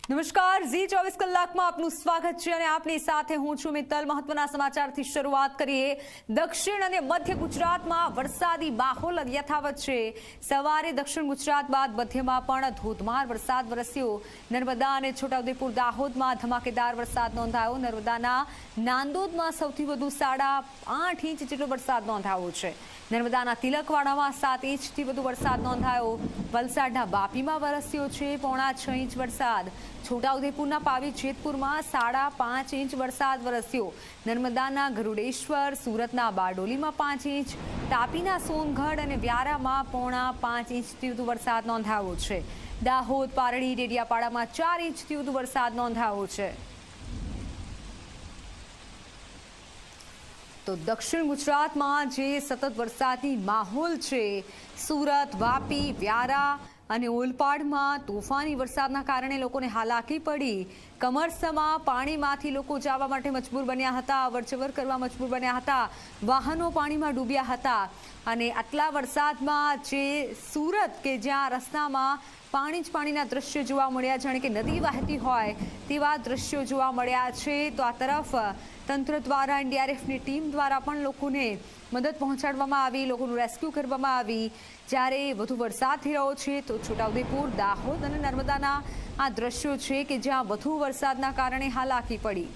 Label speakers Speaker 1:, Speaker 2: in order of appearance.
Speaker 1: નમસ્કાર, ઝી 24 કલાકમાં આપનું સ્વાગત છે અને આપની સાથે હું છું મિત્તલ। મહત્વના સમાચારથી શરૂઆત કરીએ। દક્ષિણ અને મધ્ય ગુજરાતમાં વરસાદી માહોલ યથાવત છે। સવારે દક્ષિણ ગુજરાત બાદ મધ્યમાં પણ ધોધમાર વરસાદ વરસ્યો। નર્મદા અને છોટાઉદેપુર દાહોદમાં ધમાકેદાર વરસાદ નોંધાયો। નર્મદાના નાંદોદમાં સૌથી વધુ 8.5 ઇંચ જેટલો વરસાદ નોંધાયો છે। નર્મદાના તિલકવાડામાં 7 ઇંચથી વધુ વરસાદ નોંધાયો। વલસાડના વાપીમાં વરસ્યો છે 6.5 ઇંચ વરસાદ। છોટાઉદેપુરના પાવી જેતપુરમાં 5.5 ઇંચ વરસાદ વરસ્યો। નર્મદાના ગરુડેશ્વર, સુરતના બારડોલીમાં 5 ઇંચ, તાપીના સોનગઢ અને વ્યારામાં 4.5 ઇંચથી વધુ વરસાદ નોંધાયો છે। દાહોદ, પારડી, ડેડિયાપાડામાં 4 ઇંચથી વધુ વરસાદ નોંધાયો છે। તો દક્ષિણ ગુજરાતમાં જે સતત વરસાદી માહોલ છે, સુરત, વાપી, વ્યારા અને ઓલપાડમાં તોફાની વરસાદના કારણે લોકોને હાલાકી પડી। કમરસમાં પાણીમાંથી લોકો જવા માટે મજબૂર બન્યા હતા, અવરજવર કરવા મજબૂર બન્યા હતા, વાહનો પાણીમાં ડૂબ્યા હતા। અને આટલા વરસાદમાં જે સુરત કે જ્યાં રસ્તામાં પાણી જ પાણીના દ્રશ્યો જોવા મળ્યા, જાણે કે નદી વહેતી હોય તેવા દ્રશ્યો જોવા મળ્યા છે। તો આ તરફ તંત્ર દ્વારા, એનડીઆરએફની ટીમ દ્વારા પણ લોકોને મદદ પહોંચાડવામાં આવી, લોકોનું રેસ્ક્યુ કરવામાં આવી। જ્યારે વધુ વરસાદ થઈ રહ્યો છે તો છોટાઉદેપુર, દાહોદ અને નર્મદાના આ દ્રશ્યો છે કે જ્યાં વધુ વરસાદના કારણે હાલાકી પડી।